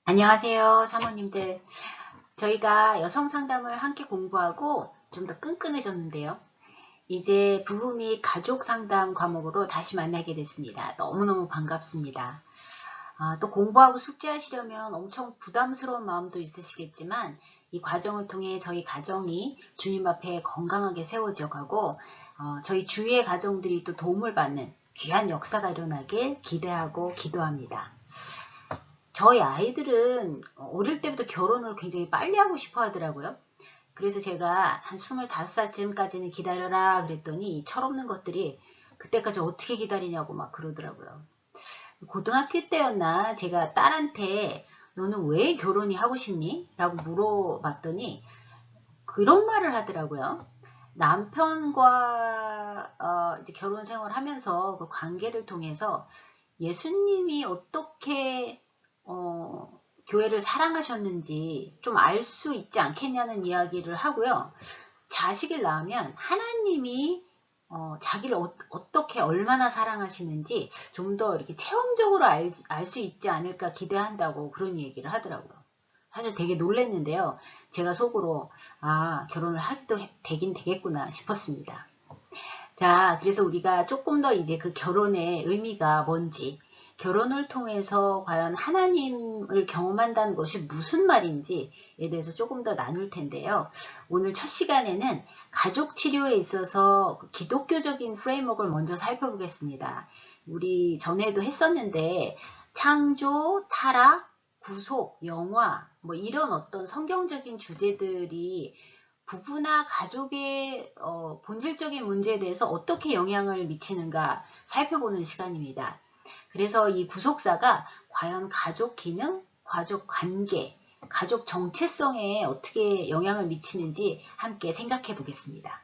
안녕하세요, 사모님들. 저희가 여성 상담을 함께 공부하고 좀 더 끈끈해졌는데요. 이제 부부 및 가족 상담 과목으로 다시 만나게 됐습니다. 너무너무 반갑습니다. 또 공부하고 숙제하시려면 엄청 부담스러운 마음도 있으시겠지만 이 과정을 통해 저희 가정이 주님 앞에 건강하게 세워져 가고 저희 주위의 가정들이 또 도움을 받는 귀한 역사가 일어나길 기대하고 기도합니다. 저희 아이들은 어릴 때부터 결혼을 굉장히 빨리 하고 싶어 하더라고요. 그래서 제가 한 25살쯤까지는 기다려라 그랬더니 이 철없는 것들이 그때까지 어떻게 기다리냐고 막 그러더라고요. 고등학교 때였나 제가 딸한테 너는 왜 결혼이 하고 싶니? 라고 물어봤더니 그런 말을 하더라고요. 남편과 이제 결혼 생활을 하면서 그 관계를 통해서 예수님이 어떻게 교회를 사랑하셨는지 좀 알 수 있지 않겠냐는 이야기를 하고요. 자식을 낳으면 하나님이 자기를 어떻게 얼마나 사랑하시는지 좀 더 이렇게 체험적으로 알 수 있지 않을까 기대한다고 그런 얘기를 하더라고요. 사실 되게 놀랐는데요. 제가 속으로 결혼을 하기도 되긴 되겠구나 싶었습니다. 자, 그래서 우리가 조금 더 이제 그 결혼의 의미가 뭔지, 결혼을 통해서 과연 하나님을 경험한다는 것이 무슨 말인지에 대해서 조금 더 나눌 텐데요. 오늘 첫 시간에는 가족 치료에 있어서 기독교적인 프레임워크를 먼저 살펴보겠습니다. 우리 전에도 했었는데 창조, 타락, 구속, 영화 뭐 이런 어떤 성경적인 주제들이 부부나 가족의 본질적인 문제에 대해서 어떻게 영향을 미치는가 살펴보는 시간입니다. 그래서 이 구속사가 과연 가족 기능, 가족 관계, 가족 정체성에 어떻게 영향을 미치는지 함께 생각해 보겠습니다.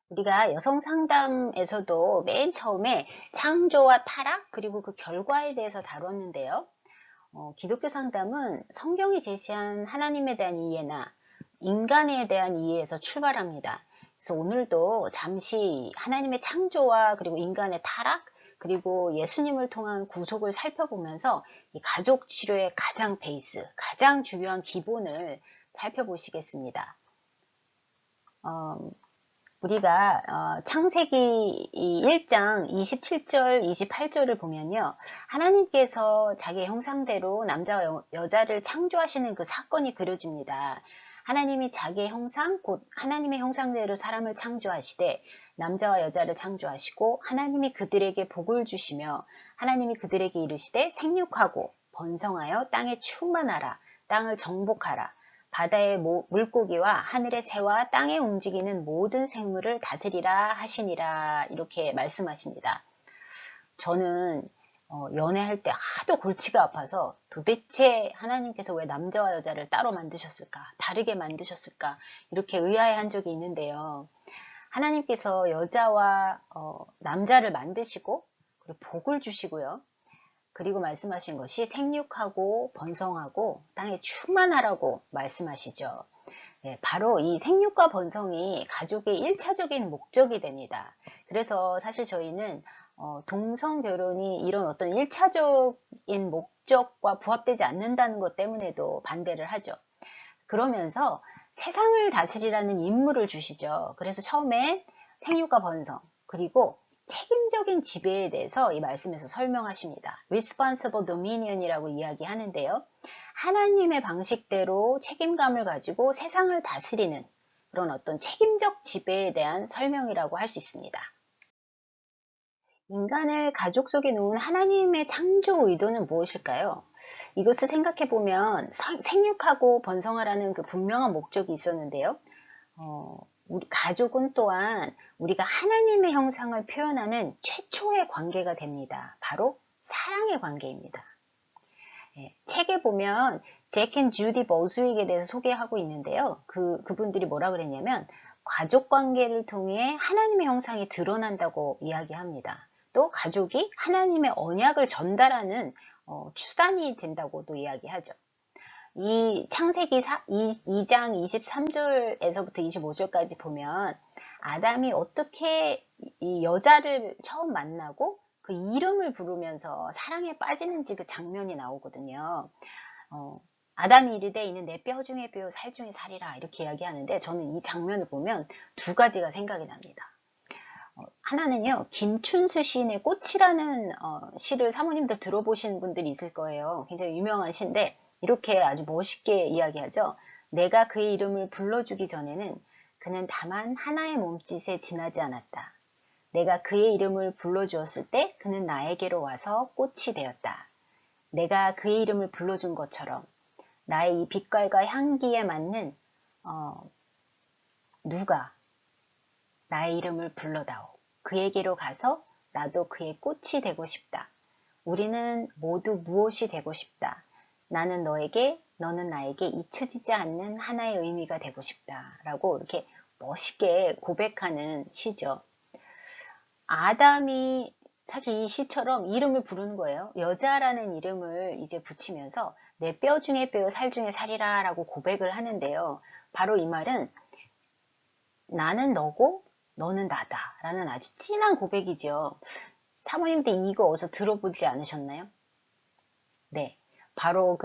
우리가 여성 상담에서도 맨 처음에 창조와 타락 그리고 그 결과에 대해서 다뤘는데요. 기독교 상담은 성경이 제시한 하나님에 대한 이해나 인간에 대한 이해에서 출발합니다. 그래서 오늘도 잠시 하나님의 창조와 그리고 인간의 타락 그리고 예수님을 통한 구속을 살펴보면서 이 가족 치료의 가장 베이스, 가장 중요한 기본을 살펴보시겠습니다. 우리가 창세기 1장 27절, 28절을 보면요. 하나님께서 자기의 형상대로 남자와 여자를 창조하시는 그 사건이 그려집니다. 하나님이 자기의 형상, 곧 하나님의 형상대로 사람을 창조하시되 남자와 여자를 창조하시고 하나님이 그들에게 복을 주시며 하나님이 그들에게 이르시되 생육하고 번성하여 땅에 충만하라, 땅을 정복하라. 바다의 물고기와 하늘의 새와 땅에 움직이는 모든 생물을 다스리라 하시니라 이렇게 말씀하십니다. 저는 연애할 때 하도 골치가 아파서 도대체 하나님께서 왜 남자와 여자를 따로 만드셨을까? 다르게 만드셨을까? 이렇게 의아해한 적이 있는데요. 하나님께서 여자와 남자를 만드시고 그리고 복을 주시고요. 그리고 말씀하신 것이 생육하고 번성하고 땅에 충만하라고 말씀하시죠. 네, 바로 이 생육과 번성이 가족의 1차적인 목적이 됩니다. 그래서 사실 저희는 동성 결혼이 이런 어떤 1차적인 목적과 부합되지 않는다는 것 때문에도 반대를 하죠. 그러면서 세상을 다스리라는 임무를 주시죠. 그래서 처음에 생육과 번성, 그리고 책임적인 지배에 대해서 이 말씀에서 설명하십니다. Responsible Dominion이라고 이야기하는데요. 하나님의 방식대로 책임감을 가지고 세상을 다스리는 그런 어떤 책임적 지배에 대한 설명이라고 할 수 있습니다. 인간을 가족 속에 놓은 하나님의 창조 의도는 무엇일까요? 이것을 생각해 보면 생육하고 번성하라는 그 분명한 목적이 있었는데요. 우리 가족은 또한 우리가 하나님의 형상을 표현하는 최초의 관계가 됩니다. 바로 사랑의 관계입니다. 책에 보면 잭 앤 주디 버스윅에 대해서 소개하고 있는데요. 그분들이 뭐라 그랬냐면 가족 관계를 통해 하나님의 형상이 드러난다고 이야기합니다. 또 가족이 하나님의 언약을 전달하는 수단이 된다고도 이야기하죠. 이 창세기 2장 23절에서부터 25절까지 보면 아담이 어떻게 이 여자를 처음 만나고 그 이름을 부르면서 사랑에 빠지는지 그 장면이 나오거든요. 아담이 이르되 이는 내 뼈 중에 뼈 살 중에 살이라 이렇게 이야기하는데 저는 이 장면을 보면 두 가지가 생각이 납니다. 하나는요, 김춘수 시인의 꽃이라는 시를 사모님도 들어보신 분들이 있을 거예요. 굉장히 유명한 시인데 이렇게 아주 멋있게 이야기하죠. 내가 그의 이름을 불러주기 전에는 그는 다만 하나의 몸짓에 지나지 않았다. 내가 그의 이름을 불러주었을 때 그는 나에게로 와서 꽃이 되었다. 내가 그의 이름을 불러준 것처럼 나의 이 빛깔과 향기에 맞는 누가 나의 이름을 불러다오. 그에게로 가서 나도 그의 꽃이 되고 싶다. 우리는 모두 무엇이 되고 싶다. 나는 너에게, 너는 나에게 잊혀지지 않는 하나의 의미가 되고 싶다. 라고 이렇게 멋있게 고백하는 시죠. 아담이 사실 이 시처럼 이름을 부르는 거예요. 여자라는 이름을 이제 붙이면서 내 뼈 중에 뼈, 살 중에 살이라 라고 고백을 하는데요. 바로 이 말은 나는 너고 너는 나다 라는 아주 진한 고백이죠. 사모님도 이거 어디서 들어보지 않으셨나요? 네, 바로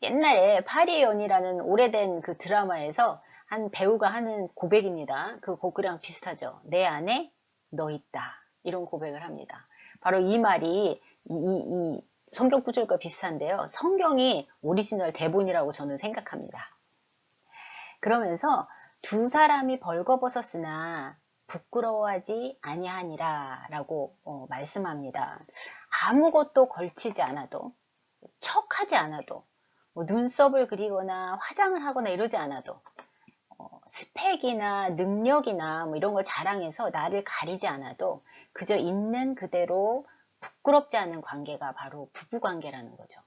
옛날에 파리의 연이라는 오래된 그 드라마에서 한 배우가 하는 고백입니다. 그 곡이랑 비슷하죠. 내 안에 너 있다. 이런 고백을 합니다. 바로 이 말이 이 성경 구절과 비슷한데요. 성경이 오리지널 대본이라고 저는 생각합니다. 그러면서 두 사람이 벌거벗었으나 부끄러워하지 아니하니라 라고 말씀합니다. 아무것도 걸치지 않아도 척하지 않아도 뭐 눈썹을 그리거나 화장을 하거나 이러지 않아도 스펙이나 능력이나 뭐 이런 걸 자랑해서 나를 가리지 않아도 그저 있는 그대로 부끄럽지 않은 관계가 바로 부부관계라는 거죠.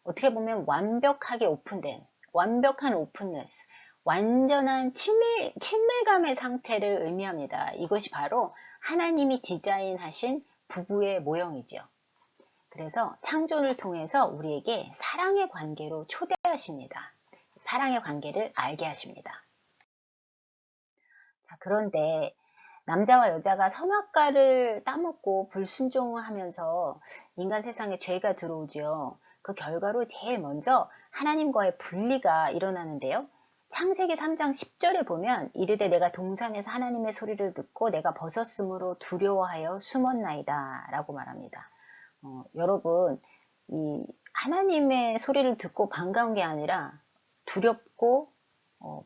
어떻게 보면 완벽하게 오픈된 완벽한 오픈네스 완전한 친밀감의 상태를 의미합니다. 이것이 바로 하나님이 디자인하신 부부의 모형이죠. 그래서 창조를 통해서 우리에게 사랑의 관계로 초대하십니다. 사랑의 관계를 알게 하십니다. 자, 그런데 남자와 여자가 선악과를 따먹고 불순종하면서 인간 세상에 죄가 들어오지요. 그 결과로 제일 먼저 하나님과의 분리가 일어나는데요. 창세기 3장 10절에 보면 이르되 내가 동산에서 하나님의 소리를 듣고 내가 벗었으므로 두려워하여 숨었나이다 라고 말합니다. 여러분 이 하나님의 소리를 듣고 반가운 게 아니라 두렵고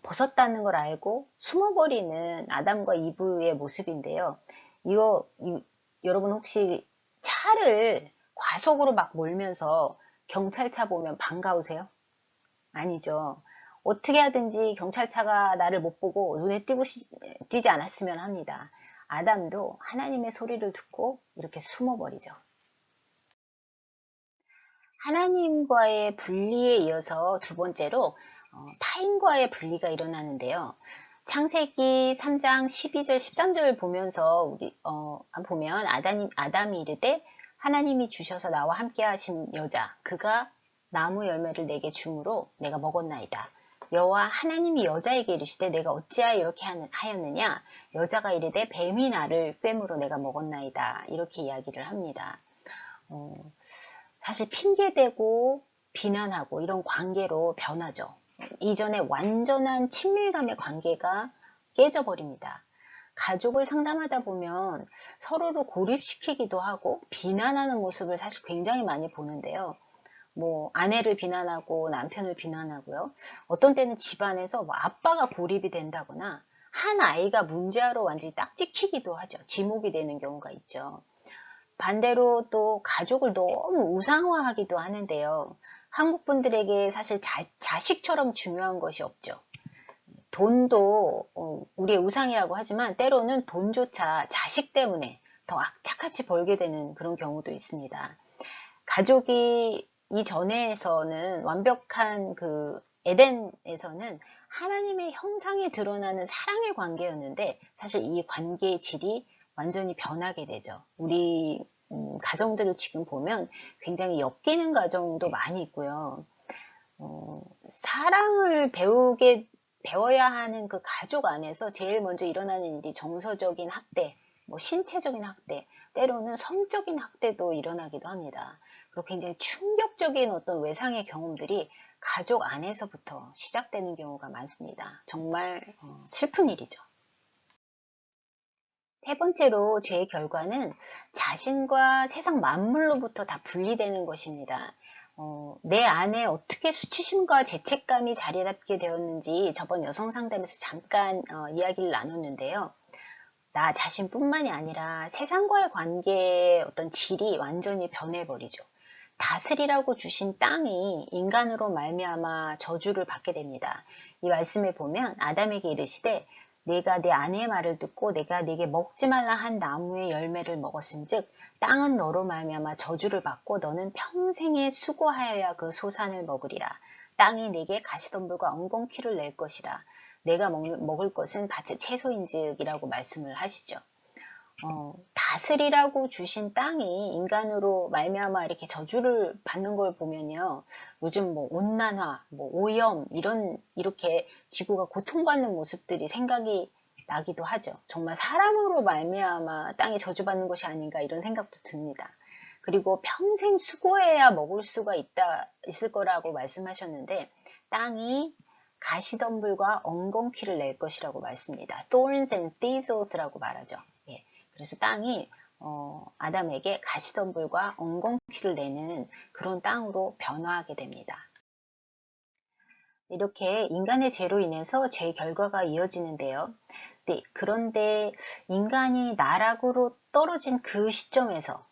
벗었다는 걸 알고 숨어버리는 아담과 이브의 모습인데요. 여러분 혹시 차를 과속으로 막 몰면서 경찰차 보면 반가우세요? 아니죠. 어떻게 하든지 경찰차가 나를 못 보고 눈에 띄지 않았으면 합니다. 아담도 하나님의 소리를 듣고 이렇게 숨어버리죠. 하나님과의 분리에 이어서 두 번째로 타인과의 분리가 일어나는데요. 창세기 3장 12절 13절 보면서 보면 아담이 이르되 하나님이 주셔서 나와 함께 하신 여자 그가 나무 열매를 내게 주므로 내가 먹었나이다. 여호와 하나님이 여자에게 이르시되 내가 어찌하여 이렇게 하였느냐 여자가 이르되 뱀이 나를 꿰므로 내가 먹었나이다. 이렇게 이야기를 합니다. 사실 핑계대고 비난하고 이런 관계로 변하죠. 이전에 완전한 친밀감의 관계가 깨져버립니다. 가족을 상담하다 보면 서로를 고립시키기도 하고 비난하는 모습을 사실 굉장히 많이 보는데요. 뭐 아내를 비난하고 남편을 비난하고요. 어떤 때는 집안에서 뭐 아빠가 고립이 된다거나 한 아이가 문제아로 완전히 딱 찍히기도 하죠. 지목이 되는 경우가 있죠. 반대로 또 가족을 너무 우상화하기도 하는데요. 한국 분들에게 사실 자식처럼 중요한 것이 없죠. 돈도 우리의 우상이라고 하지만 때로는 돈조차 자식 때문에 더 악착같이 벌게 되는 그런 경우도 있습니다. 가족이 이전에서는 완벽한 그 에덴에서는 하나님의 형상이 드러나는 사랑의 관계였는데 사실 이 관계의 질이 완전히 변하게 되죠. 우리 가정들을 지금 보면 굉장히 엮이는 가정도 많이 있고요. 사랑을 배워야 하는 그 가족 안에서 제일 먼저 일어나는 일이 정서적인 학대, 뭐 신체적인 학대, 때로는 성적인 학대도 일어나기도 합니다. 그리고 굉장히 충격적인 어떤 외상의 경험들이 가족 안에서부터 시작되는 경우가 많습니다. 정말 슬픈 일이죠. 세 번째로 죄의 결과는 자신과 세상 만물로부터 다 분리되는 것입니다. 내 안에 어떻게 수치심과 죄책감이 자리 잡게 되었는지 저번 여성 상담에서 잠깐 이야기를 나눴는데요. 나 자신뿐만이 아니라 세상과의 관계의 어떤 질이 완전히 변해버리죠. 다스리라고 주신 땅이 인간으로 말미암아 저주를 받게 됩니다. 이 말씀에 보면 아담에게 이르시되 내가 내 아내의 말을 듣고 내가 네게 먹지 말라 한 나무의 열매를 먹었은즉 땅은 너로 말미암아 저주를 받고 너는 평생에 수고하여야 그 소산을 먹으리라. 땅이 네게 가시덤불과 엉겅퀴를 낼 것이라. 내가 먹을 것은 밭의 채소인즉이라고 말씀을 하시죠. 다스리라고 주신 땅이 인간으로 말미암아 이렇게 저주를 받는 걸 보면요. 요즘 뭐 온난화, 뭐 오염 이렇게 지구가 고통받는 모습들이 생각이 나기도 하죠. 정말 사람으로 말미암아 땅이 저주받는 것이 아닌가 이런 생각도 듭니다. 그리고 평생 수고해야 먹을 수가 있을 거라고 말씀하셨는데 땅이 가시덤불과 엉겅퀴를 낼 것이라고 말씀입니다. Thorns and thistles라고 말하죠. 예. 그래서 땅이 아담에게 가시덤불과 엉겅퀴를 내는 그런 땅으로 변화하게 됩니다. 이렇게 인간의 죄로 인해서 죄의 결과가 이어지는데요. 네, 그런데 인간이 나락으로 떨어진 그 시점에서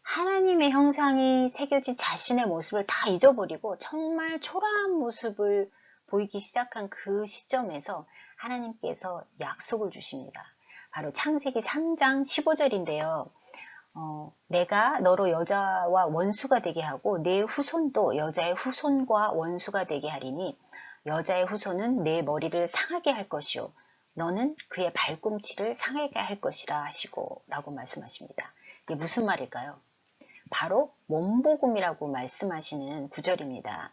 하나님의 형상이 새겨진 자신의 모습을 다 잊어버리고 정말 초라한 모습을 보이기 시작한 그 시점에서 하나님께서 약속을 주십니다. 바로 창세기 3장 15절인데요. 내가 너로 여자와 원수가 되게 하고 내 후손도 여자의 후손과 원수가 되게 하리니 여자의 후손은 내 머리를 상하게 할 것이요 너는 그의 발꿈치를 상하게 할 것이라 하시고 라고 말씀하십니다. 이게 무슨 말일까요? 바로 몸복음이라고 말씀하시는 구절입니다.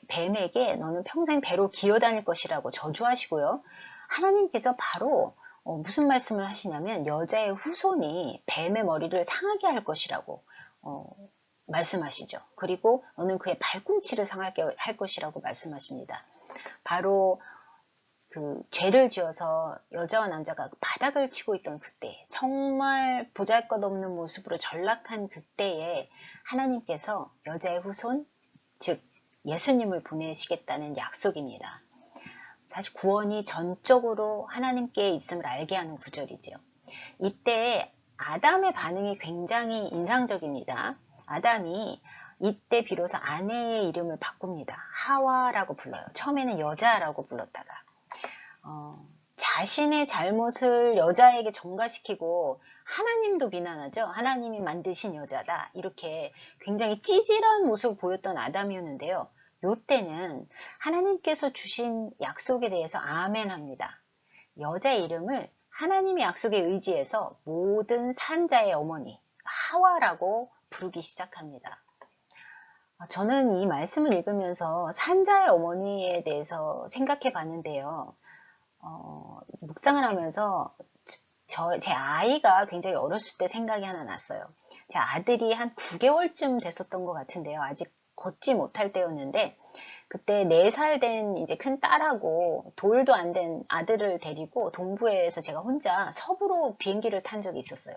뱀에게 너는 평생 배로 기어다닐 것이라고 저주하시고요. 하나님께서 바로 무슨 말씀을 하시냐면 여자의 후손이 뱀의 머리를 상하게 할 것이라고 말씀하시죠. 그리고 너는 그의 발꿈치를 상하게 할 것이라고 말씀하십니다. 바로 그 죄를 지어서 여자와 남자가 바닥을 치고 있던 그때, 정말 보잘것없는 모습으로 전락한 그때에 하나님께서 여자의 후손, 즉 예수님을 보내시겠다는 약속입니다. 사실 구원이 전적으로 하나님께 있음을 알게 하는 구절이지요. 이때 아담의 반응이 굉장히 인상적입니다. 아담이 이때 비로소 아내의 이름을 바꿉니다. 하와라고 불러요. 처음에는 여자라고 불렀다가 자신의 잘못을 여자에게 전가시키고 하나님도 비난하죠. 하나님이 만드신 여자다. 이렇게 굉장히 찌질한 모습을 보였던 아담이었는데요. 요때는 하나님께서 주신 약속에 대해서 아멘합니다. 여자의 이름을 하나님의 약속에 의지해서 모든 산자의 어머니 하와라고 부르기 시작합니다. 저는 이 말씀을 읽으면서 산자의 어머니에 대해서 생각해 봤는데요. 묵상을 하면서 제 아이가 굉장히 어렸을 때 생각이 하나 났어요. 제 아들이 한 9개월쯤 됐었던 것 같은데요. 아직 걷지 못할 때였는데 그때 4살 된 이제 큰 딸하고 돌도 안 된 아들을 데리고 동부에서 제가 혼자 서부로 비행기를 탄 적이 있었어요.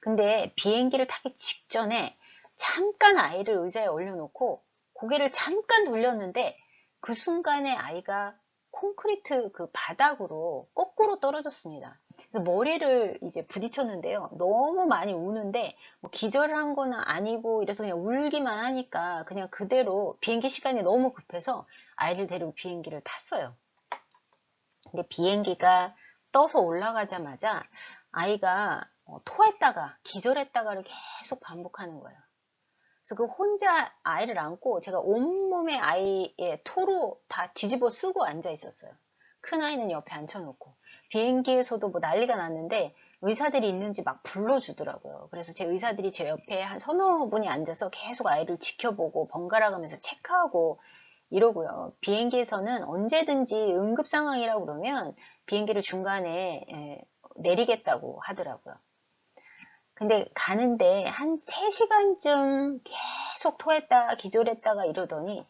근데 비행기를 타기 직전에 잠깐 아이를 의자에 올려놓고 고개를 잠깐 돌렸는데 그 순간에 아이가 콘크리트 그 바닥으로 거꾸로 떨어졌습니다. 그래서 머리를 이제 부딪혔는데요. 너무 많이 우는데 뭐 기절을 한 건 아니고 이래서 그냥 울기만 하니까 그냥 그대로 비행기 시간이 너무 급해서 아이를 데리고 비행기를 탔어요. 근데 비행기가 떠서 올라가자마자 아이가 토했다가 기절했다가를 계속 반복하는 거예요. 그래서 그 혼자 아이를 안고 제가 온몸에 아이의 토로 다 뒤집어 쓰고 앉아 있었어요. 큰 아이는 옆에 앉혀놓고. 비행기에서도 뭐 난리가 났는데 의사들이 있는지 막 불러주더라고요. 그래서 제 의사들이 제 옆에 한 서너 분이 앉아서 계속 아이를 지켜보고 번갈아 가면서 체크하고 이러고요. 비행기에서는 언제든지 응급 상황이라고 그러면 비행기를 중간에 내리겠다고 하더라고요. 근데 가는데 한 3시간쯤 계속 토했다가 기절했다가 이러더니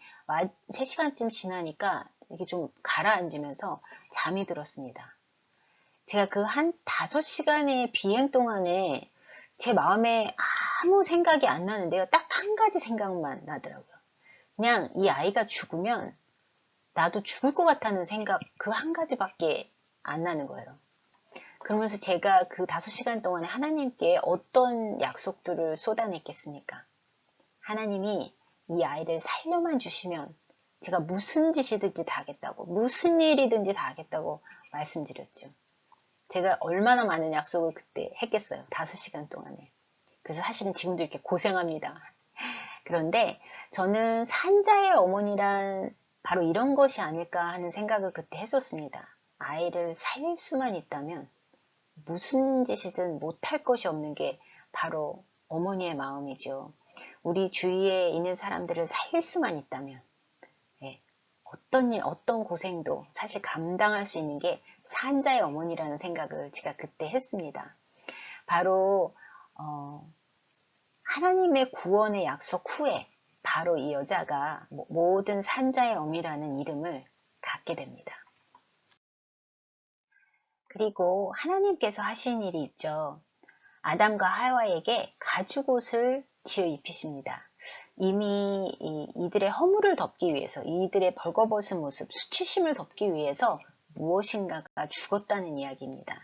3시간쯤 지나니까 이게 좀 가라앉으면서 잠이 들었습니다. 제가 그 한 5시간의 비행 동안에 제 마음에 아무 생각이 안 나는데요. 딱 한 가지 생각만 나더라고요. 그냥 이 아이가 죽으면 나도 죽을 것 같다는 생각 그 한 가지밖에 안 나는 거예요. 그러면서 제가 그 5시간 동안에 하나님께 어떤 약속들을 쏟아냈겠습니까? 하나님이 이 아이를 살려만 주시면 제가 무슨 짓이든지 다 하겠다고, 무슨 일이든지 다 하겠다고 말씀드렸죠. 제가 얼마나 많은 약속을 그때 했겠어요. 5시간 동안에. 그래서 사실은 지금도 이렇게 고생합니다. 그런데 저는 산자의 어머니란 바로 이런 것이 아닐까 하는 생각을 그때 했었습니다. 아이를 살릴 수만 있다면 무슨 짓이든 못할 것이 없는 게 바로 어머니의 마음이죠. 우리 주위에 있는 사람들을 살릴 수만 있다면 어떤 일, 어떤 고생도 사실 감당할 수 있는 게 산자의 어머니라는 생각을 제가 그때 했습니다. 바로 하나님의 구원의 약속 후에 바로 이 여자가 모든 산자의 어미라는 이름을 갖게 됩니다. 그리고 하나님께서 하신 일이 있죠. 아담과 하와에게 가죽옷을 지어 입히십니다. 이미 이들의 허물을 덮기 위해서, 이들의 벌거벗은 모습, 수치심을 덮기 위해서 무엇인가가 죽었다는 이야기입니다.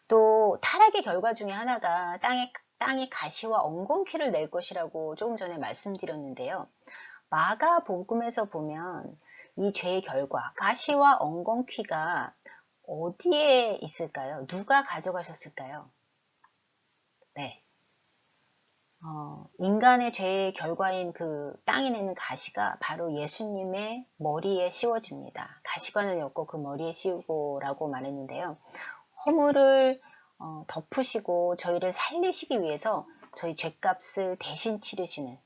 또 타락의 결과 중에 하나가 땅에 가시와 엉겅퀴를 낼 것이라고 조금 전에 말씀드렸는데요. 마가복음에서 보면 이 죄의 결과, 가시와 엉겅퀴가 어디에 있을까요? 누가 가져가셨을까요? 네. 인간의 죄의 결과인 그 땅에 내는 가시가 바로 예수님의 머리에 씌워집니다. 가시관을 엮고 그 머리에 씌우고라고 말했는데요. 허물을 덮으시고 저희를 살리시기 위해서 저희 죄값을 대신 치르시는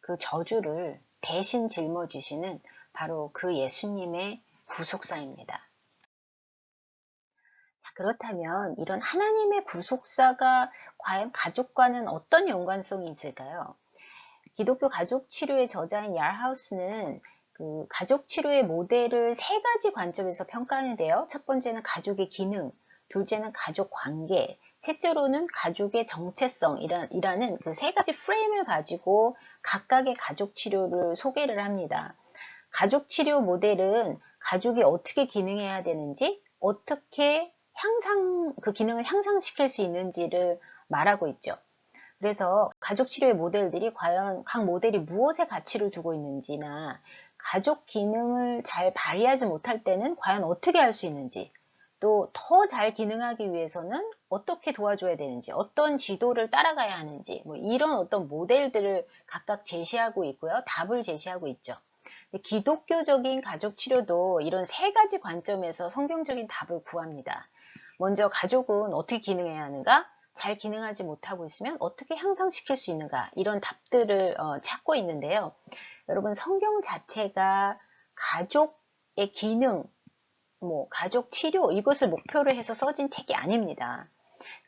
그 저주를 대신 짊어지시는 바로 그 예수님의 구속사입니다. 자, 그렇다면 이런 하나님의 구속사가 과연 가족과는 어떤 연관성이 있을까요? 기독교 가족 치료의 저자인 얄하우스는 그 가족 치료의 모델을 3가지 관점에서 평가하는데요. 첫 번째는 가족의 기능, 둘째는 가족 관계, 셋째로는 가족의 정체성이라는 그 3가지 프레임을 가지고 각각의 가족 치료를 소개를 합니다. 가족 치료 모델은 가족이 어떻게 기능해야 되는지, 어떻게 그 기능을 향상시킬 수 있는지를 말하고 있죠. 그래서 가족 치료의 모델들이 과연 각 모델이 무엇에 가치를 두고 있는지나 가족 기능을 잘 발휘하지 못할 때는 과연 어떻게 할 수 있는지, 또 더 잘 기능하기 위해서는 어떻게 도와줘야 되는지, 어떤 지도를 따라가야 하는지, 이런 어떤 모델들을 각각 제시하고 있고요. 답을 제시하고 있죠. 기독교적인 가족 치료도 이런 3가지 관점에서 성경적인 답을 구합니다. 먼저 가족은 어떻게 기능해야 하는가? 잘 기능하지 못하고 있으면 어떻게 향상시킬 수 있는가? 이런 답들을 찾고 있는데요. 여러분, 성경 자체가 가족의 기능, 가족 치료 이것을 목표로 해서 써진 책이 아닙니다.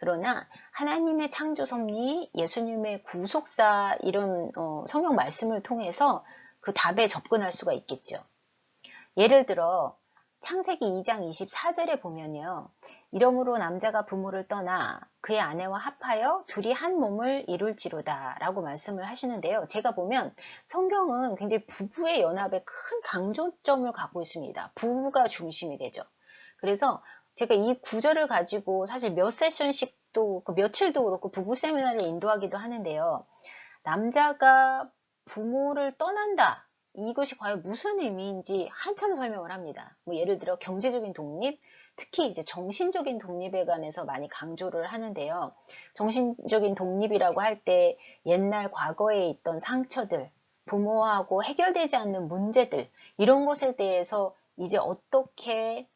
그러나 하나님의 창조 섭리, 예수님의 구속사 이런 성경 말씀을 통해서 그 답에 접근할 수가 있겠죠. 예를 들어 창세기 2장 24절에 보면요. 이러므로 남자가 부모를 떠나 그의 아내와 합하여 둘이 한 몸을 이룰지로다 라고 말씀을 하시는데요. 제가 보면 성경은 굉장히 부부의 연합에 큰 강조점을 갖고 있습니다. 부부가 중심이 되죠. 그래서 제가 이 구절을 가지고 사실 몇 세션씩도 며칠도 그렇고 부부 세미나를 인도하기도 하는데요. 남자가 부모를 떠난다. 이것이 과연 무슨 의미인지 한참 설명을 합니다. 예를 들어 경제적인 독립, 특히 이제 정신적인 독립에 관해서 많이 강조를 하는데요. 정신적인 독립이라고 할 때 옛날 과거에 있던 상처들, 부모하고 해결되지 않는 문제들, 이런 것에 대해서 이제 어떻게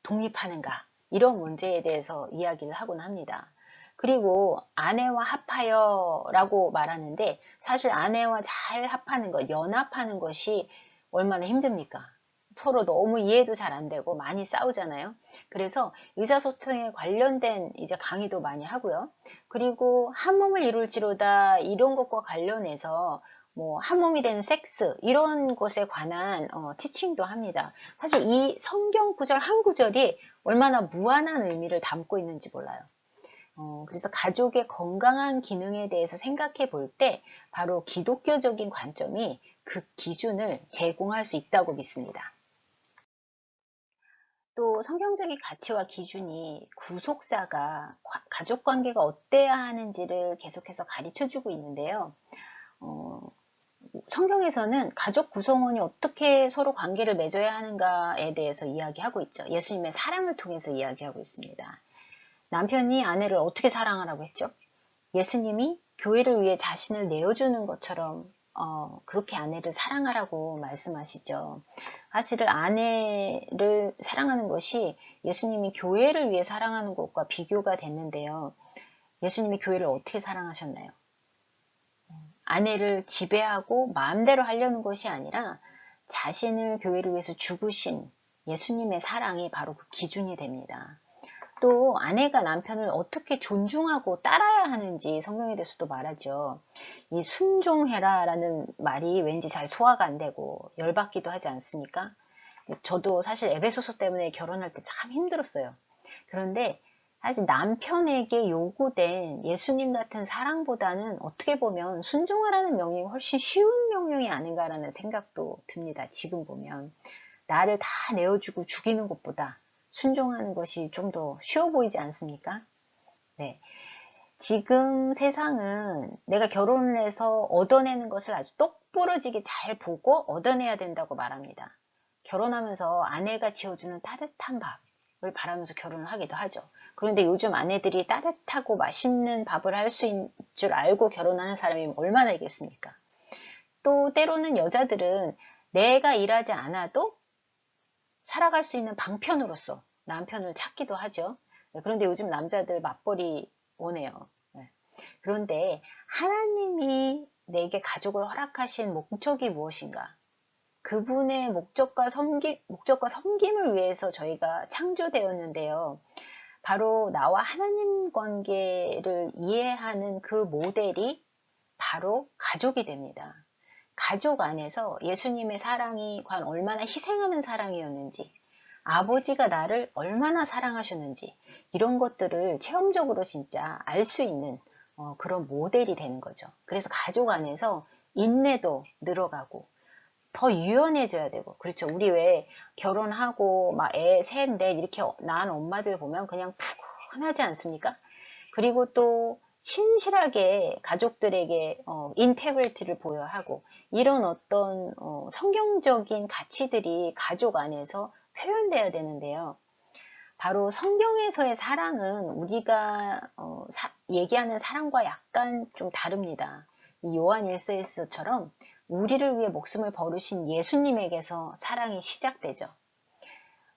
독립하는가, 이런 문제에 대해서 이야기를 하곤 합니다. 그리고 아내와 합하여 라고 말하는데 사실 아내와 잘 합하는 것, 연합하는 것이 얼마나 힘듭니까? 서로 너무 이해도 잘 안 되고 많이 싸우잖아요. 그래서 의사소통에 관련된 이제 강의도 많이 하고요. 그리고 한 몸을 이룰지로다 이런 것과 관련해서 뭐 한 몸이 되는 섹스 이런 것에 관한 티칭도 합니다. 사실 이 성경 구절 한 구절이 얼마나 무한한 의미를 담고 있는지 몰라요. 그래서 가족의 건강한 기능에 대해서 생각해 볼 때 바로 기독교적인 관점이 그 기준을 제공할 수 있다고 믿습니다. 또 성경적인 가치와 기준이 구속사가 가족 관계가 어때야 하는지를 계속해서 가르쳐 주고 있는데요. 어, 성경에서는 가족 구성원이 어떻게 서로 관계를 맺어야 하는가에 대해서 이야기하고 있죠. 예수님의 사랑을 통해서 이야기하고 있습니다. 남편이 아내를 어떻게 사랑하라고 했죠? 예수님이 교회를 위해 자신을 내어주는 것처럼 그렇게 아내를 사랑하라고 말씀하시죠. 사실은 아내를 사랑하는 것이 예수님이 교회를 위해 사랑하는 것과 비교가 됐는데요. 예수님이 교회를 어떻게 사랑하셨나요? 아내를 지배하고 마음대로 하려는 것이 아니라 자신을 교회를 위해서 죽으신 예수님의 사랑이 바로 그 기준이 됩니다. 또 아내가 남편을 어떻게 존중하고 따라야 하는지 성경에 대해서도 말하죠. 이 순종해라 라는 말이 왠지 잘 소화가 안 되고 열받기도 하지 않습니까? 저도 사실 에베소서 때문에 결혼할 때 참 힘들었어요. 그런데 사실 남편에게 요구된 예수님 같은 사랑보다는 어떻게 보면 순종하라는 명령이 훨씬 쉬운 명령이 아닌가라는 생각도 듭니다. 지금 보면 나를 다 내어주고 죽이는 것보다 순종하는 것이 좀 더 쉬워 보이지 않습니까? 네. 지금 세상은 내가 결혼을 해서 얻어내는 것을 아주 똑부러지게 잘 보고 얻어내야 된다고 말합니다. 결혼하면서 아내가 지어주는 따뜻한 밥을 바라면서 결혼을 하기도 하죠. 그런데 요즘 아내들이 따뜻하고 맛있는 밥을 할 수 있는 줄 알고 결혼하는 사람이 얼마나 있겠습니까? 또 때로는 여자들은 내가 일하지 않아도 살아갈 수 있는 방편으로서 남편을 찾기도 하죠. 그런데 요즘 남자들 맞벌이 원해요. 그런데 하나님이 내게 가족을 허락하신 목적이 무엇인가? 그분의 목적과 섬김을 위해서 저희가 창조되었는데요. 바로 나와 하나님 관계를 이해하는 그 모델이 바로 가족이 됩니다. 가족 안에서 예수님의 사랑이 과연 얼마나 희생하는 사랑이었는지, 아버지가 나를 얼마나 사랑하셨는지, 이런 것들을 체험적으로 진짜 알 수 있는 그런 모델이 되는 거죠. 그래서 가족 안에서 인내도 늘어가고, 더 유연해져야 되고, 그렇죠. 우리 왜 결혼하고 막 애 셋, 넷 이렇게 낳은 엄마들 보면 그냥 푸근하지 않습니까? 그리고 또 신실하게 가족들에게 인테그리티를 보여야 하고 이런 어떤 성경적인 가치들이 가족 안에서 표현돼야 되는데요. 바로 성경에서의 사랑은 우리가 얘기하는 사랑과 약간 좀 다릅니다. 이 요한 1서에서처럼 우리를 위해 목숨을 버리신 예수님에게서 사랑이 시작되죠.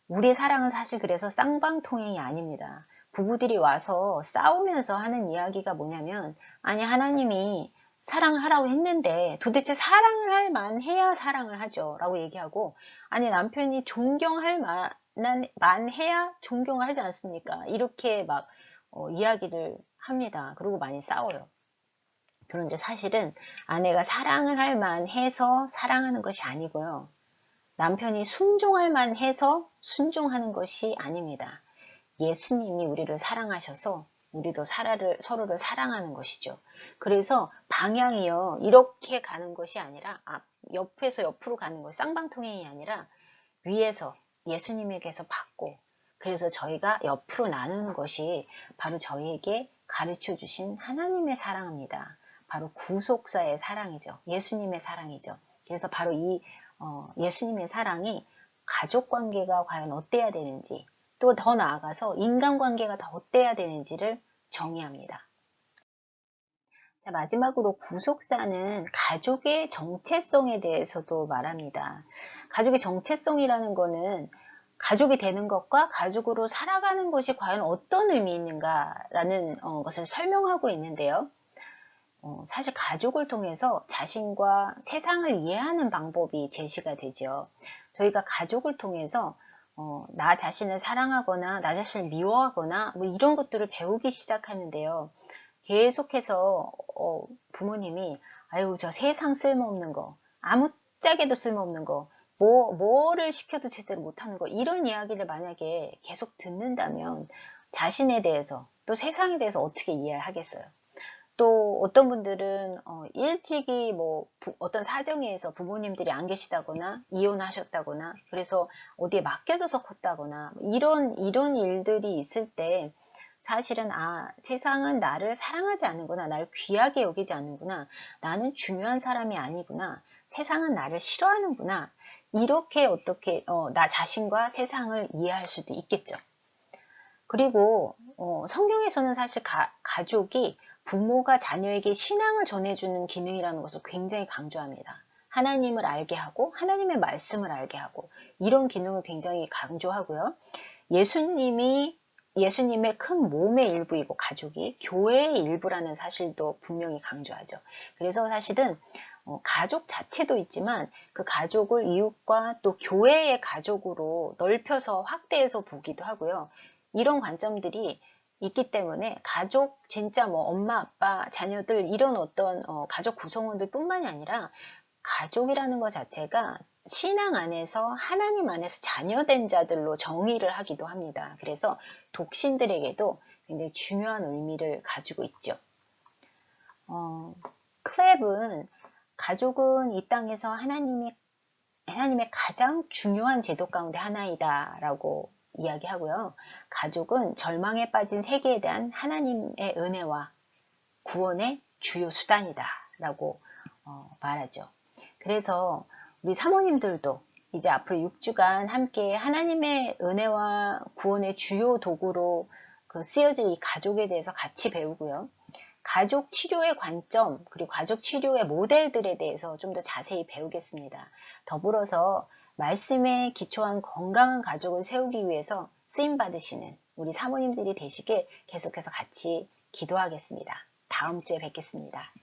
우리의 사랑은 사실 그래서 쌍방통행이 아닙니다. 부부들이 와서 싸우면서 하는 이야기가 뭐냐면, 아니 하나님이 사랑하라고 했는데 도대체 사랑을 할 만해야 사랑을 하죠 라고 얘기하고, 아니 남편이 존경할 만해야 존경을 하지 않습니까? 이렇게 막 이야기를 합니다. 그리고 많이 싸워요. 그런데 사실은 아내가 사랑을 할 만해서 사랑하는 것이 아니고요. 남편이 순종할 만해서 순종하는 것이 아닙니다. 예수님이 우리를 사랑하셔서 우리도 서로를 사랑하는 것이죠. 그래서 방향이요. 이렇게 가는 것이 아니라 옆에서 옆으로 가는 것, 쌍방통행이 아니라 위에서 예수님에게서 받고 그래서 저희가 옆으로 나누는 것이 바로 저희에게 가르쳐 주신 하나님의 사랑입니다. 바로 구속사의 사랑이죠. 예수님의 사랑이죠. 그래서 바로 이 예수님의 사랑이 가족 관계가 과연 어때야 되는지 또 더 나아가서 인간관계가 더 어때야 되는지를 정의합니다. 자, 마지막으로 구속사는 가족의 정체성에 대해서도 말합니다. 가족의 정체성이라는 것은 가족이 되는 것과 가족으로 살아가는 것이 과연 어떤 의미 있는가라는 것을 설명하고 있는데요. 사실 가족을 통해서 자신과 세상을 이해하는 방법이 제시가 되죠. 저희가 가족을 통해서 나 자신을 사랑하거나 나 자신을 미워하거나 뭐 이런 것들을 배우기 시작하는데요. 계속해서 부모님이 아유 저 세상 쓸모없는 거 아무짝에도 쓸모없는 거 뭐를 시켜도 제대로 못하는 거 이런 이야기를 만약에 계속 듣는다면 자신에 대해서 또 세상에 대해서 어떻게 이해하겠어요. 또 어떤 분들은 일찍이 뭐 어떤 사정에 의해서 부모님들이 안 계시다거나 이혼하셨다거나 그래서 어디에 맡겨져서 컸다거나 이런 일들이 있을 때 사실은 세상은 나를 사랑하지 않는구나, 나를 귀하게 여기지 않는구나, 나는 중요한 사람이 아니구나, 세상은 나를 싫어하는구나, 이렇게 어떻게 나 자신과 세상을 이해할 수도 있겠죠. 그리고 성경에서는 사실 가족이 부모가 자녀에게 신앙을 전해주는 기능이라는 것을 굉장히 강조합니다. 하나님을 알게 하고 하나님의 말씀을 알게 하고 이런 기능을 굉장히 강조하고요. 예수님의 큰 몸의 일부이고 가족이 교회의 일부라는 사실도 분명히 강조하죠. 그래서 사실은 가족 자체도 있지만 그 가족을 이웃과 또 교회의 가족으로 넓혀서 확대해서 보기도 하고요. 이런 관점들이 있기 때문에 가족 진짜 뭐 엄마 아빠 자녀들 이런 어떤 가족 구성원들 뿐만이 아니라 가족이라는 것 자체가 신앙 안에서 하나님 안에서 자녀된 자들로 정의를 하기도 합니다. 그래서 독신들에게도 굉장히 중요한 의미를 가지고 있죠. 클랩은 가족은 이 땅에서 하나님의 가장 중요한 제도 가운데 하나이다 라고 이야기하고요. 가족은 절망에 빠진 세계에 대한 하나님의 은혜와 구원의 주요 수단이다 라고 말하죠. 그래서 우리 사모님들도 이제 앞으로 6주간 함께 하나님의 은혜와 구원의 주요 도구로 쓰여질 이 가족에 대해서 같이 배우고요. 가족 치료의 관점 그리고 가족 치료의 모델들에 대해서 좀 더 자세히 배우겠습니다. 더불어서 말씀에 기초한 건강한 가족을 세우기 위해서 쓰임받으시는 우리 사모님들이 되시길 계속해서 같이 기도하겠습니다. 다음 주에 뵙겠습니다.